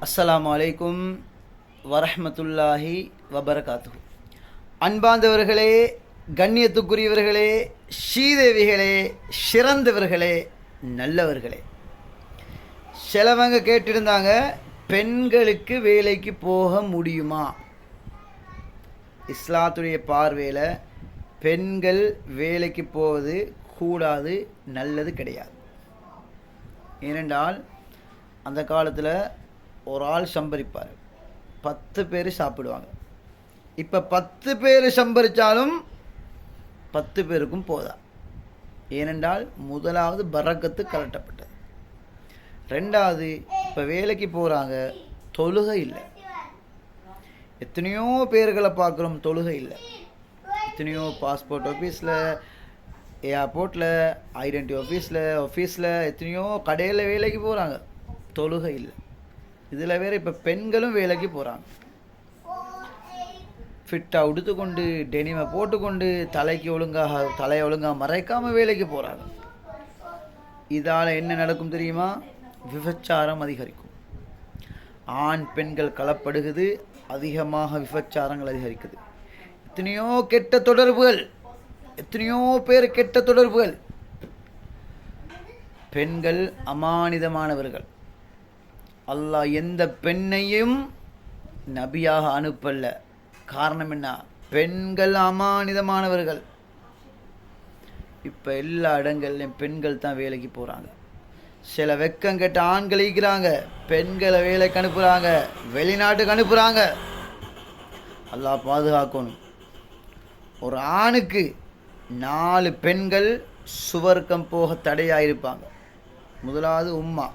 அஸ்ஸலாமு அலைக்கும் வரஹ்மத்துல்லாஹி வபரகாத்துஹு. அன்பார்ந்தவர்களே, கண்ணியத்துக்குரியவர்களே, ஸ்ரீதேவிகளே, சிறந்தவர்களே, நல்லவர்களே, சிலவங்க கேட்டிருந்தாங்க, பெண்களுக்கு வேலைக்கு போக முடியுமா? இஸ்லாத்துடைய பார்வையில் பெண்கள் வேலைக்கு போவது கூடாது, நல்லது கிடையாது. ஏனென்றால் அந்த காலத்தில் ஒரு ஆள் சம்பரிப்பார், 10 பேர் சாப்பிடுவாங்க. இப்போ 10 பேர் சம்பரித்தாலும் 10 பேருக்கும் போதா. ஏனென்றால் முதலாவது பரக்கத்து கலட்டப்பட்டது. ரெண்டாவது, இப்போ வேலைக்கு போகிறாங்க, தொழுகை இல்லை. எத்தனையோ பேர்களை பார்க்குறோம், தொழுகை இல்லை. எத்தனையோ பாஸ்போர்ட் ஆஃபீஸில், ஏர்போர்ட்டில், ஐடென்டி ஆஃபீஸில் எத்தனையோ கடையில் வேலைக்கு போகிறாங்க, தொழுகை இல்லை. இதில் வேறு இப்போ பெண்களும் வேலைக்கு போகிறாங்க. ஃபிட்டாக உடுத்துக்கொண்டு, டெனிமை போட்டுக்கொண்டு, தலையை ஒழுங்காக மறைக்காமல் வேலைக்கு போகிறாங்க. இதால் என்ன நடக்கும் தெரியுமா? விபச்சாரம் அதிகரிக்கும். ஆண் பெண்கள் கலப்படுகிறது, அதிகமாக விபச்சாரங்கள் அதிகரிக்குது. எத்தனையோ கெட்ட தொடர்புகள், எத்தனையோ பேர் கெட்ட தொடர்புகள். பெண்கள் அமானிதமானவர்கள். அல்லாஹ் எந்த பெண்ணையும் நபியாக அனுப்பல. காரணம் என்ன? பெண்கள் அமானிதமானவர்கள். இப்போ எல்லா இடங்கள்லையும் பெண்கள் தான் வேலைக்கு போகிறாங்க. சில வெக்கம் கெட்ட ஆண்கள் இருக்கிறாங்க, பெண்களை வேலைக்கு அனுப்புகிறாங்க, வெளிநாட்டுக்கு அனுப்புகிறாங்க. அல்லாஹ் பாதுகாக்கணும். ஒரு ஆணுக்கு 4 பெண்கள் சுவர்க்கம் போக தடையாக இருப்பாங்க. முதலாவது உம்மா,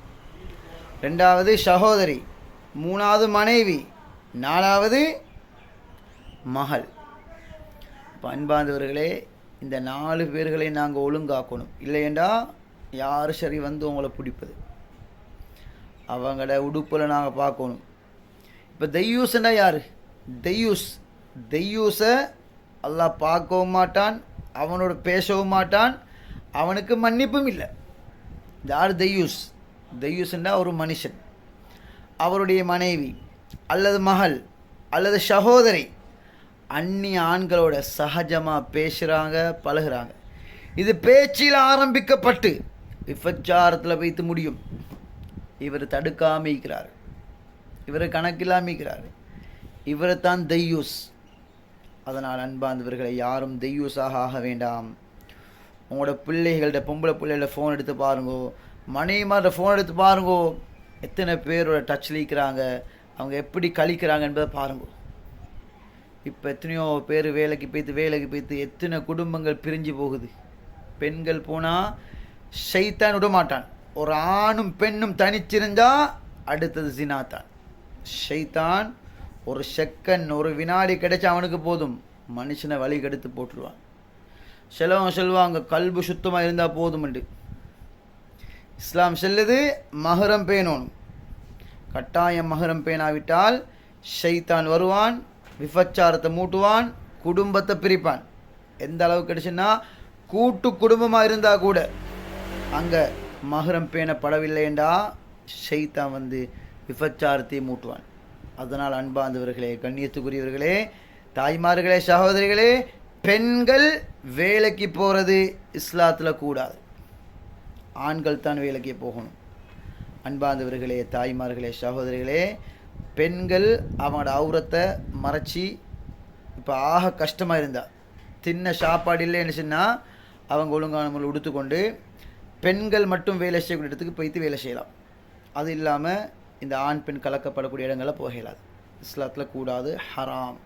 2வது சகோதரி, 3வது மனைவி, 4வது மகள். அன்பார்ந்தவர்களே, இந்த 4 பேர்களை நாங்கள் ஒழுங்காக்கணும். இல்லையென்றா யார் சரி வந்து உங்களை பிடிப்பது, அவங்களோட உடுப்பில் நாங்கள் பார்க்கணும். இப்போ தெய்யூஸ்ன்னா யார்? தெய்யூஸை அல்லாஹ் பார்க்கவும் மாட்டான், அவனோட பேசவும் மாட்டான், அவனுக்கு மன்னிப்பும் இல்லை. யார் தெய்யூஸ்? தெய்யூஸ்ன்னா ஒரு மனுஷன், அவருடைய மனைவி அல்லது மகள் அல்லது சகோதரி அந்நிய ஆண்களோட சகஜமாக பேசுகிறாங்க, பழகுறாங்க. இது பேச்சில் ஆரம்பிக்கப்பட்டு விபச்சாரத்தில் வைத்து முடியும். இவர் தடுக்காமல் இருக்கிறார், இவர் கணக்கில்லாமல் இருக்கிறார், இவர் தான் தெய்யூஸ். அதனால் அன்பார்ந்தவர்களை, யாரும் தெய்யூஸாக ஆக வேண்டாம். உங்களோட பிள்ளைகள்ட, பொம்பளை பிள்ளைகள ஃபோன் எடுத்து பாருங்கோ, மனைவிமாரோட ஃபோன் எடுத்து பாருங்கோ. எத்தனை பேரோட டச்சில் இருக்கிறாங்க, அவங்க எப்படி கழிக்கிறாங்க என்பதை பாருங்கோ. இப்போ எத்தனையோ பேர் வேலைக்கு போய்த்து எத்தனை குடும்பங்கள் பிரிஞ்சு போகுது. பெண்கள் போனால் ஷைத்தான் விடமாட்டான். ஒரு ஆணும் பெண்ணும் தனிச்சிருந்தால் அடுத்தது ஜினா தான். ஷைத்தான் ஒரு செகண்ட், ஒரு வினாடி கிடைச்சா அவனுக்கு போதும், மனுஷனை வழி கெடுத்து போட்டுருவான். சிலவங்க சொல்லுவாங்க கல்பு சுத்தமாக இருந்தால் போதும்ண்டு. இஸ்லாம் செல்லுது மஹரம் பேணணும். கட்டாயம் மஹரம் பேணாவிட்டால் ஷைத்தான் வருவான், விபச்சாரத்தை மூட்டுவான், குடும்பத்தை பிரிப்பான். எந்த அளவுக்கு கிடைச்சுன்னா, கூட்டு குடும்பமாக இருந்தால் கூட அங்கே மஹரம் பேணப்படவில்லைண்டா ஷைத்தான் வந்து விபச்சாரத்தை மூட்டுவான். அதனால் அன்பார்ந்தவர்களே, கண்ணியத்துக்குரியவர்களே, தாய்மார்களே, சகோதரிகளே, பெண்கள் வேலைக்கு போகிறது இஸ்லாத்தில் கூடாது. ஆண்கள் தான் வேலைக்கு போகணும். அன்பார்ந்தவர்களே, தாய்மார்களே, சகோதரிகளே, பெண்கள் அவங்களோட அவுரத்தை மறைச்சி, இப்போ ஆக கஷ்டமாக இருந்தால், தின்ன சாப்பாடு இல்லைன்னு சொன்னால் அவங்க ஒழுங்கான முறையில் உடுத்துக்கொண்டு பெண்கள் மட்டும் வேலை செய்யக்கூடிய இடத்துக்கு போய்த்து வேலை செய்யலாம். அது இல்லாமல் இந்த ஆண் பெண் கலக்கப்படக்கூடிய இடங்களில் போக இயலாது. இஸ்லாத்தில் கூடாது, ஹராம்.